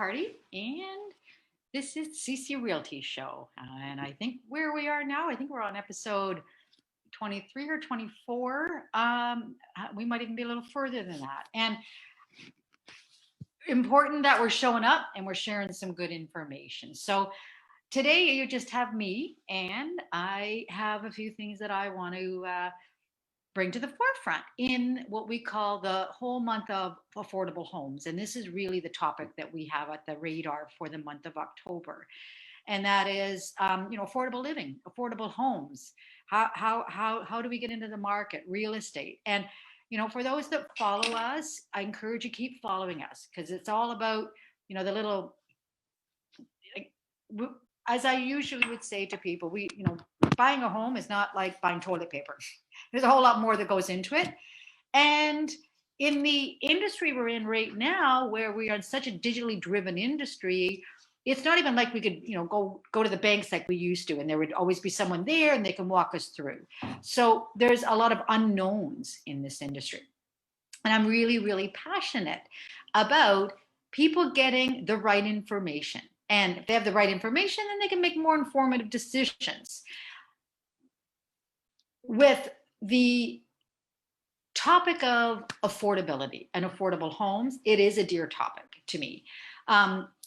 Carty, and this is CC Realty Show. And I think where we are now, I think we're on episode 23 or 24. We might even be a little further than that. And important that we're showing up and we're sharing some good information. So today you just have me, and I have a few things that I want to bring to the forefront in what we call the whole month of affordable homes. And this is really the topic that we have at the radar for the month of October. And that is, affordable living, affordable homes. How do we get into the market, real estate? And, for those that follow us, I encourage you keep following us, because it's all about, the little, like, as I usually would say to people, buying a home is not like buying toilet paper. There's a whole lot more that goes into it. And in the industry we're in right now, where we are in such a digitally driven industry, it's not even like we could, go to the banks like we used to, and there would always be someone there and they can walk us through. So there's a lot of unknowns in this industry. And I'm really, really passionate about people getting the right information. And if they have the right information, then they can make more informative decisions. With the topic of affordability and affordable homes, it is a dear topic to me.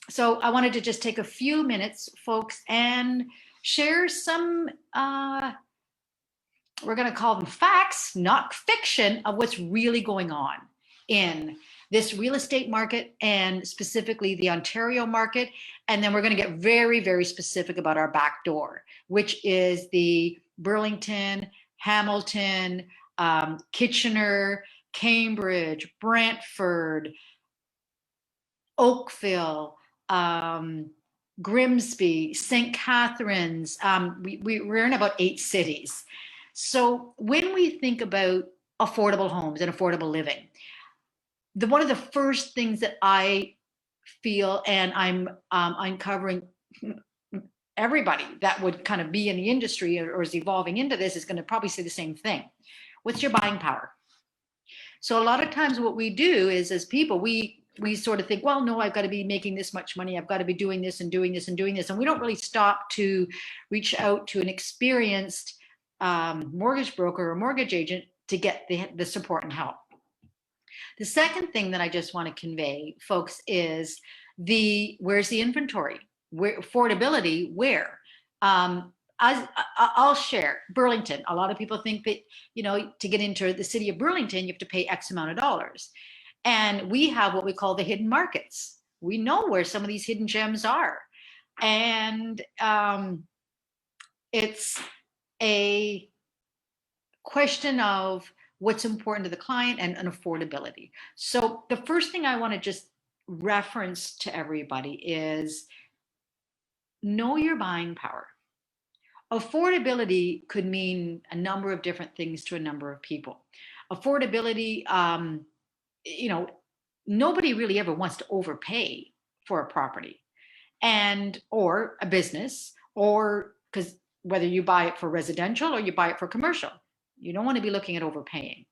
So I wanted to just take a few minutes, folks, and share some, we're going to call them facts, not fiction, of what's really going on in this real estate market, and specifically the Ontario market. And then we're going to get very, very specific about our back door, which is the Burlington, Hamilton, Kitchener, Cambridge, Brantford, Oakville, Grimsby, St. Catharines. We're in about 8 cities. So when we think about affordable homes and affordable living, one of the first things that I feel, and I'm uncovering, everybody that would kind of be in the industry or is evolving into this is going to probably say the same thing. What's your buying power? So a lot of times what we do is, as people, we sort of think, well, no, I've got to be making this much money. I've got to be doing this and doing this and doing this. And we don't really stop to reach out to an experienced mortgage broker or mortgage agent to get the support and help. The second thing that I just want to convey, folks, is where's the inventory? Where affordability? Where? I'll share Burlington. A lot of people think that, to get into the city of Burlington, you have to pay X amount of dollars. And we have what we call the hidden markets. We know where some of these hidden gems are. And it's a question of what's important to the client and affordability. So the first thing I want to just reference to everybody is know your buying power. Affordability could mean a number of different things to a number of people. Affordability, nobody really ever wants to overpay for a property or a business, or because whether you buy it for residential or you buy it for commercial, you don't want to be looking at overpaying.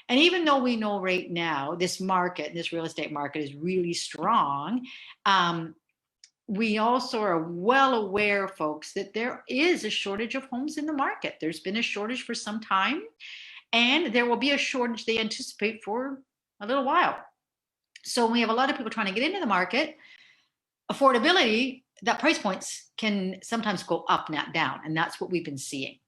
And even though we know right now this real estate market is really strong, we also are well aware, folks, that there is a shortage of homes in the market. There's been a shortage for some time, and there will be a shortage they anticipate for a little while. So we have a lot of people trying to get into the market. Affordability, that price points can sometimes go up, not down, and that's what we've been seeing.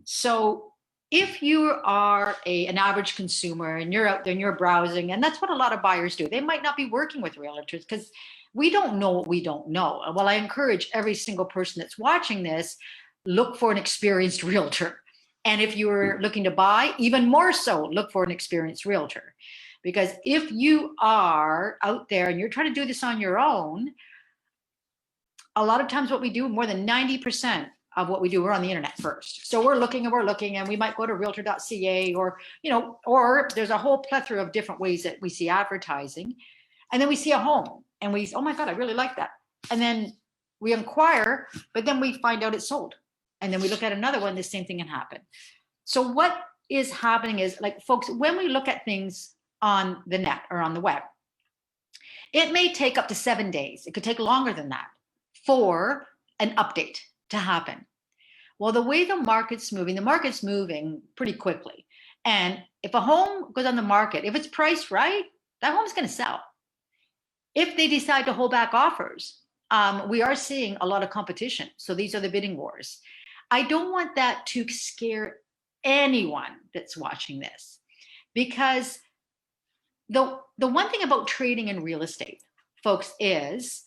So if you are an average consumer and you're out there and you're browsing, and that's what a lot of buyers do, they might not be working with realtors because we don't know what we don't know. Well, I encourage every single person that's watching this, look for an experienced realtor. And if you're looking to buy, even more so, look for an experienced realtor. Because if you are out there and you're trying to do this on your own, a lot of times what we do, more than 90% of what we do, we're on the internet first. So we're looking and we might go to realtor.ca or there's a whole plethora of different ways that we see advertising. And then we see a home and oh my God, I really like that. And then we inquire, but then we find out it's sold. And then we look at another one, the same thing can happen. So what is happening is, like, folks, when we look at things on the net or on the web, It may take up to 7 days. It could take longer than that for an update to happen. Well, the market's moving pretty quickly. And if a home goes on the market, if it's priced right, that home's going to sell. If they decide to hold back offers, we are seeing a lot of competition. So these are the bidding wars. I don't want that to scare anyone that's watching this, because the one thing about trading in real estate, folks, is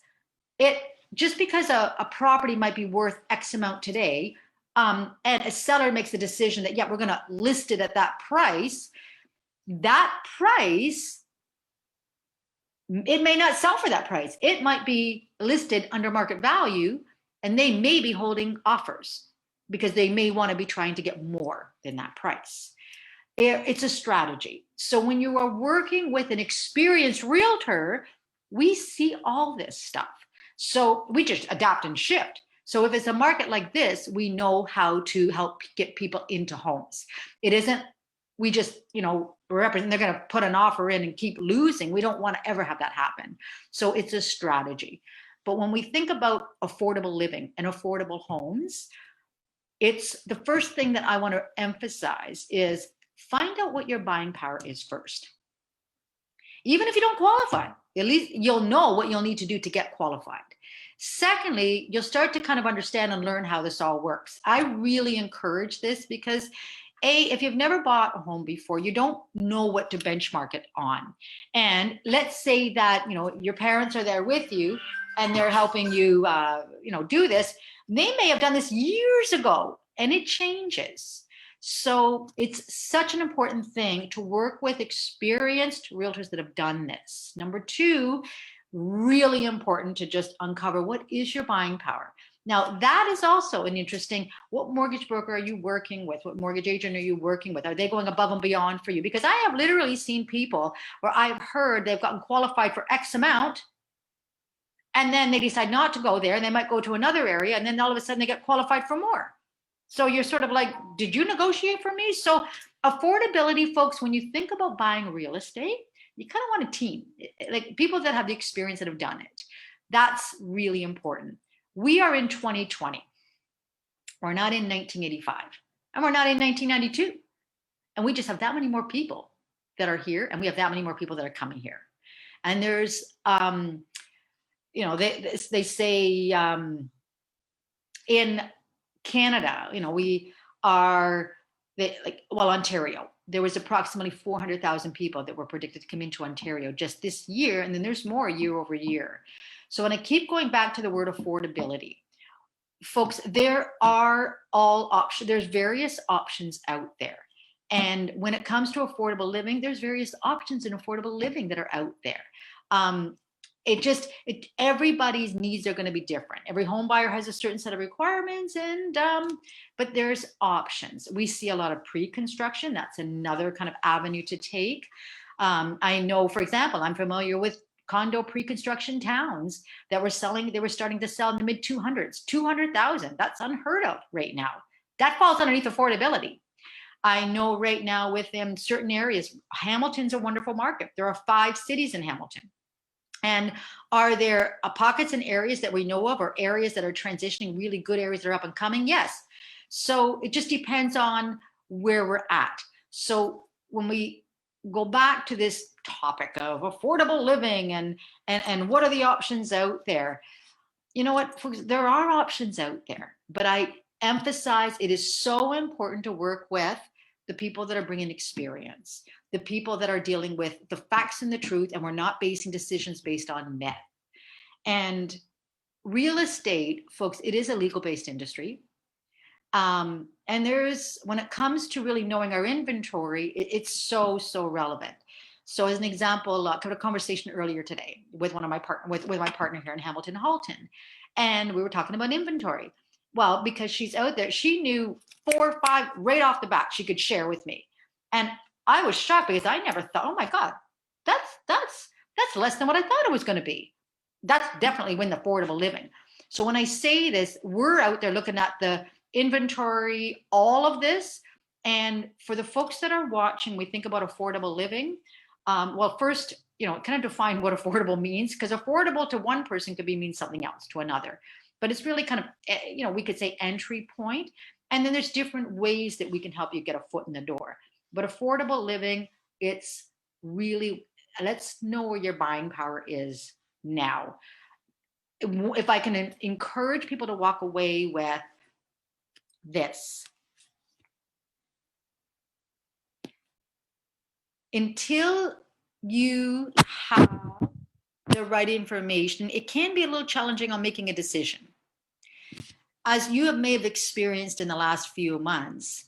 it just because a property might be worth X amount today, and a seller makes the decision that, yeah, we're going to list it at that price, it may not sell for that price. It might be listed under market value, and they may be holding offers because they may want to be trying to get more than that price. It's a strategy. So when you are working with an experienced realtor, we see all this stuff. So we just adapt and shift. So if it's a market like this, we know how to help get people into homes. It isn't, we just, they're going to put an offer in and keep losing. We don't want to ever have that happen. So it's a strategy. But when we think about affordable living and affordable homes, it's the first thing that I want to emphasize is find out what your buying power is first. Even if you don't qualify, at least you'll know what you'll need to do to get qualified. Secondly, you'll start to kind of understand and learn how this all works. I really encourage this because if you've never bought a home before, you don't know what to benchmark it on. And let's say that, your parents are there with you and they're helping you, do this. They may have done this years ago and it changes. So it's such an important thing to work with experienced realtors that have done this. Number two, really important to just uncover what is your buying power. Now, that is also an interesting, what mortgage broker are you working with? What mortgage agent are you working with? Are they going above and beyond for you? Because I have literally seen people where I've heard they've gotten qualified for X amount, and then they decide not to go there, and they might go to another area, and then all of a sudden they get qualified for more. So you're sort of like, did you negotiate for me? So affordability, folks, when you think about buying real estate, you kind of want a team, like people that have the experience that have done it. That's really important. We are in 2020. We're not in 1985, and we're not in 1992. And we just have that many more people that are here, and we have that many more people that are coming here. And there's, they say in Canada, we are, Ontario, there was approximately 400,000 people that were predicted to come into Ontario just this year, and then there's more year over year. So when I keep going back to the word affordability, folks, there are all options. There's various options out there. And when it comes to affordable living, there's various options in affordable living that are out there. Everybody's needs are going to be different. Every home buyer has a certain set of requirements, but there's options. We see a lot of pre-construction. That's another kind of avenue to take. I know, for example, I'm familiar with condo pre-construction towns that were starting to sell in the mid 200s, 200,000. That's unheard of right now. That falls underneath affordability. I know right now within certain areas, Hamilton's a wonderful market. There are 5 cities in Hamilton. And are there pockets and areas that we know of, or areas that are transitioning, really good areas that are up and coming? Yes. So it just depends on where we're at. So when we go back to this topic of affordable living and what are the options out there, you know what, folks, there are options out there, but I emphasize it is so important to work with the people that are bringing experience, the people that are dealing with the facts and the truth, and we're not basing decisions based on myth. And real estate, folks, it is a legal-based industry. And when it comes to really knowing our inventory, it's so relevant. So as an example, I had a conversation earlier today with my partner here in Hamilton Halton, and we were talking about inventory. Well, because she's out there, she knew 4 or 5 right off the bat she could share with me. And I was shocked because I never thought, oh my God, that's less than what I thought it was going to be. That's definitely when the affordable living. So when I say this, we're out there looking at the inventory, all of this. And for the folks that are watching, we think about affordable living. Well, first, kind of define what affordable means, because affordable to one person could mean something else to another. But it's really kind of, we could say entry point. And then there's different ways that we can help you get a foot in the door. But affordable living, it's really, let's know where your buying power is now. If I can encourage people to walk away with this. Until you have the right information, it can be a little challenging on making a decision. As you may have experienced in the last few months,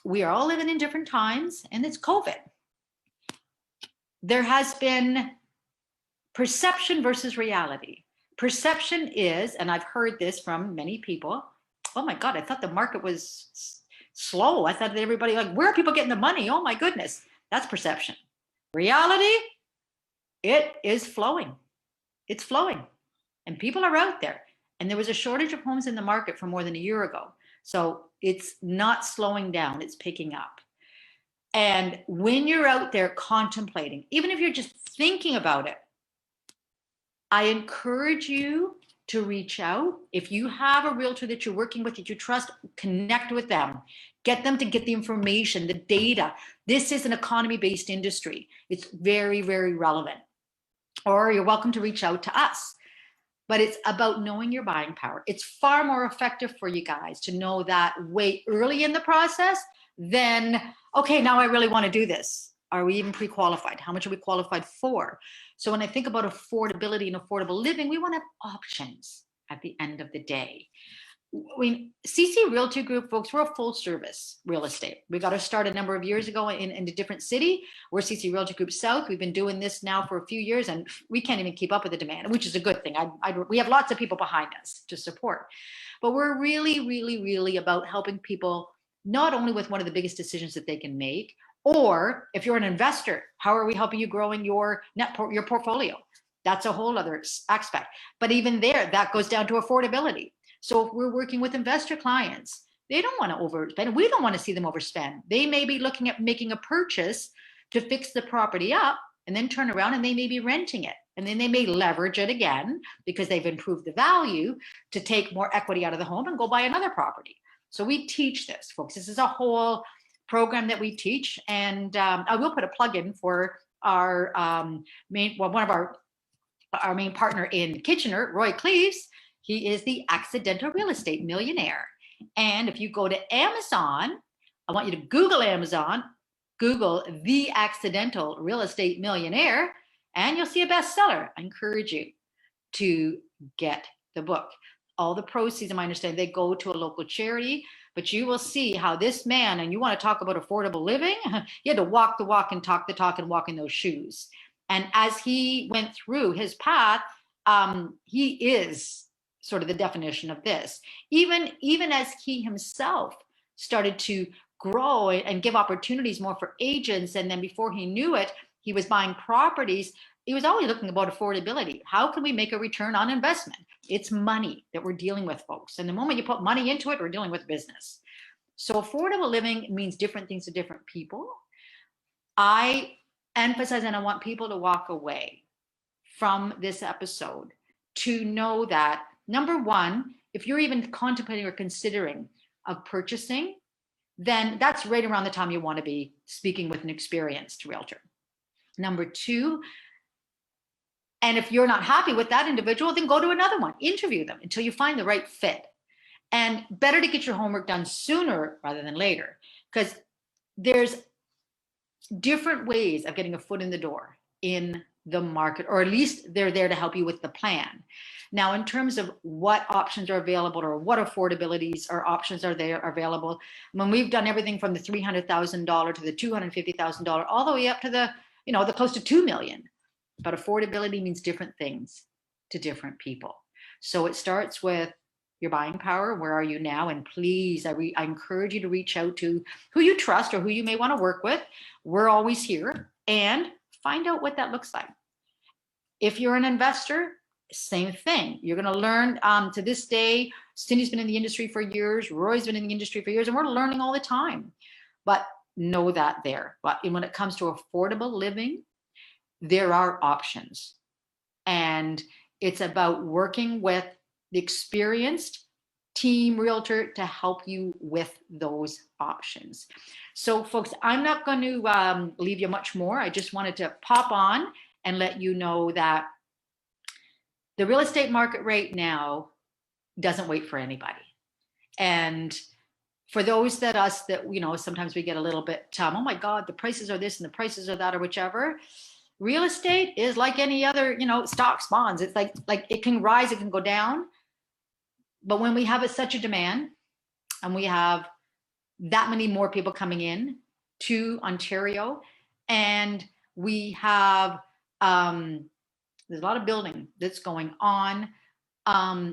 we are all living in different times, and it's COVID. There has been perception versus reality. Perception is, and I've heard this from many people, oh my God, I thought the market was slow. I thought that everybody, like, where are people getting the money? Oh my goodness. That's perception. Reality, it is flowing. It's flowing. And people are out there. And there was a shortage of homes in the market for more than a year ago. So it's not slowing down, it's picking up. And when you're out there contemplating, even if you're just thinking about it, I encourage you to reach out. If you have a realtor that you're working with, that you trust, connect with them. Get them to get the information, the data. This is an economy-based industry. It's very, very relevant. Or you're welcome to reach out to us. But it's about knowing your buying power. It's far more effective for you guys to know that way early in the process than, okay, now I really want to do this. Are we even pre-qualified? How much are we qualified for? So when I think about affordability and affordable living, we want to have options at the end of the day. I mean, CC Realty Group, folks, we're a full service real estate. We got to start a number of years ago in a different city. We're CC Realty Group South. We've been doing this now for a few years, and we can't even keep up with the demand, which is a good thing. We have lots of people behind us to support. But we're really, really, really about helping people not only with one of the biggest decisions that they can make, or if you're an investor, how are we helping you growing your your portfolio? That's a whole other aspect. But even there, that goes down to affordability. So if we're working with investor clients, they don't want to overspend. We don't want to see them overspend. They may be looking at making a purchase to fix the property up and then turn around and they may be renting it. And then they may leverage it again because they've improved the value to take more equity out of the home and go buy another property. So we teach this, folks. This is a whole program that we teach. And I will put a plug in for our one of our main partner in Kitchener, Roy Cleves. He is the accidental real estate millionaire. And if you go to Amazon, I want you to Google Amazon, Google the accidental real estate millionaire, and you'll see a bestseller. I encourage you to get the book. All the proceeds, in my understanding, they go to a local charity, but you will see how this man, and you want to talk about affordable living, he had to walk the walk and talk the talk and walk in those shoes. And as he went through his path, he is sort of the definition of this. Even as he himself started to grow and give opportunities more for agents, and then before he knew it, he was buying properties. He was always looking about affordability. How can we make a return on investment? It's money that we're dealing with, folks. And the moment you put money into it, we're dealing with business. So affordable living means different things to different people. I emphasize, and I want people to walk away from this episode to know that, number one, if you're even contemplating or considering of purchasing, then that's right around the time you want to be speaking with an experienced realtor. Number two, and if you're not happy with that individual, then go to another one, interview them until you find the right fit. And better to get your homework done sooner rather than later, because there's different ways of getting a foot in the door in the market, or at least they're there to help you with the plan. Now, in terms of what options are available or what affordabilities or options are there available, when we've done everything from the $300,000 to the $250,000, all the way up to the close to $2 million. But affordability means different things to different people. So it starts with your buying power. Where are you now? And please, I encourage you to reach out to who you trust or who you may want to work with. We're always here, and find out what that looks like. If you're an investor, same thing. You're going to learn. To this day, Cindy's been in the industry for years. Roy's been in the industry for years, and we're learning all the time. But know that there. But when it comes to affordable living, there are options. And it's about working with the experienced team realtor to help you with those options. So folks, I'm not going to leave you much more. I just wanted to pop on and let you know that the real estate market right now doesn't wait for anybody. And for those that sometimes we get a little bit, oh my God, the prices are this and the prices are that or whichever. Real estate is like any other, stocks, bonds. It's like it can rise, it can go down. But when we have such a demand and we have that many more people coming in to Ontario, and we have, there's a lot of building that's going on.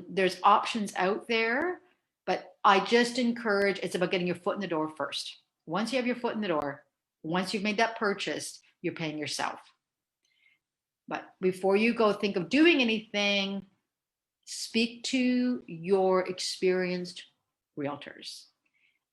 There's options out there, but I just encourage, it's about getting your foot in the door first. Once you have your foot in the door, once you've made that purchase, you're paying yourself. But before you go think of doing anything, speak to your experienced realtors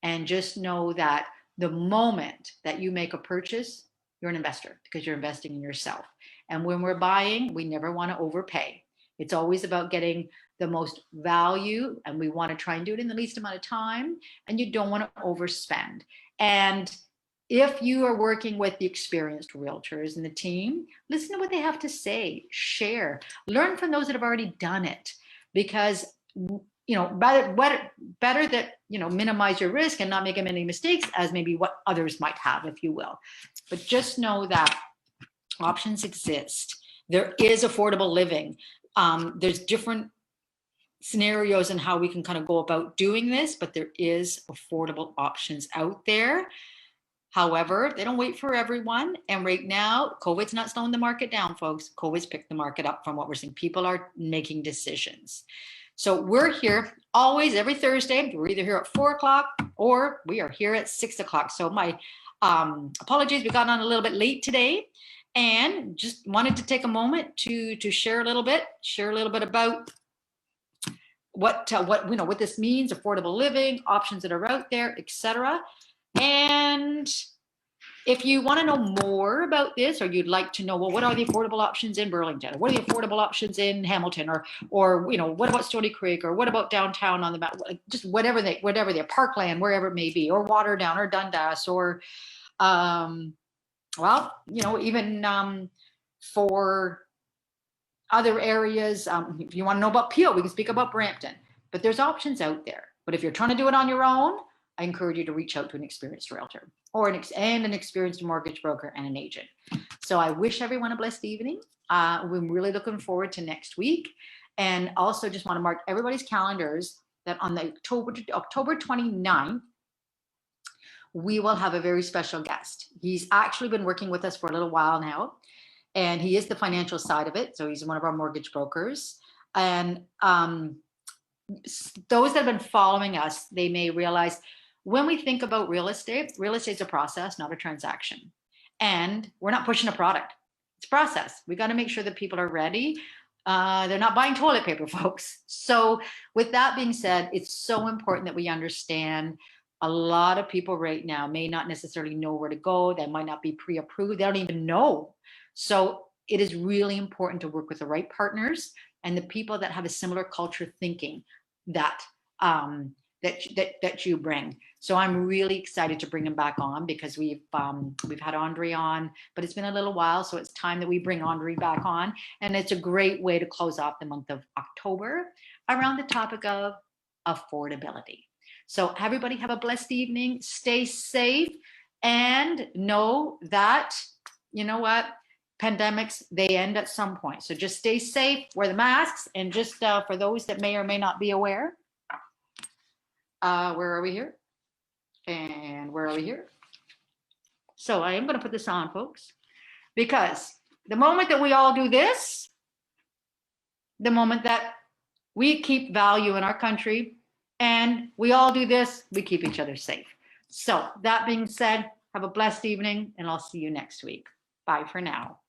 and just know that the moment that you make a purchase, you're an investor because you're investing in yourself. And when we're buying, we never want to overpay. It's always about getting the most value, and we want to try and do it in the least amount of time, and you don't want to overspend. And if you are working with the experienced realtors and the team, listen to what they have to say, share, learn from those that have already done it, because better that minimize your risk and not make many mistakes as maybe what others might have, if you will. But just know that options exist. There is affordable living. There's different scenarios and how we can kind of go about doing this, but there is affordable options out there. However, they don't wait for everyone. And right now, COVID's not slowing the market down, folks. COVID's picked the market up from what we're seeing. People are making decisions. So we're here always every Thursday. We're either here at 4 o'clock or we are here at 6 o'clock. So my apologies, we got on a little bit late today, and just wanted to take a moment to share a little bit about what this means, affordable living, options that are out there, etc. And if you want to know more about this, or you'd like to know, well, what are the affordable options in Burlington? Or what are the affordable options in Hamilton? Or what about Stony Creek? Or what about downtown on the map? Just whatever they Parkland, wherever it may be, or Waterdown, or Dundas, or even for other areas. If you want to know about Peel, we can speak about Brampton. But there's options out there. But if you're trying to do it on your own, I encourage you to reach out to an experienced realtor or an experienced mortgage broker and an agent. So I wish everyone a blessed evening. We're really looking forward to next week. And also just want to mark everybody's calendars that on the October 29th, we will have a very special guest. He's actually been working with us for a little while now, and he is the financial side of it. So he's one of our mortgage brokers. And those that have been following us, they may realize when we think about real estate's a process, not a transaction. And we're not pushing a product. It's a process. We got to make sure that people are ready. They're not buying toilet paper, folks. So with that being said, it's so important that we understand a lot of people right now may not necessarily know where to go. They might not be pre-approved. They don't even know. So it is really important to work with the right partners and the people that have a similar culture thinking that you bring. So I'm really excited to bring him back on, because we've had Andre on, but it's been a little while, so it's time that we bring Andre back on. And it's a great way to close off the month of October around the topic of affordability. So everybody have a blessed evening, stay safe, and know that, pandemics, they end at some point. So just stay safe, wear the masks, and just for those that may or may not be aware, where are we here? And where are we here? So I am going to put this on, folks, because the moment that we all do this, the moment that we keep value in our country and we all do this, we keep each other safe. So that being said, have a blessed evening, and I'll see you next week. Bye for now.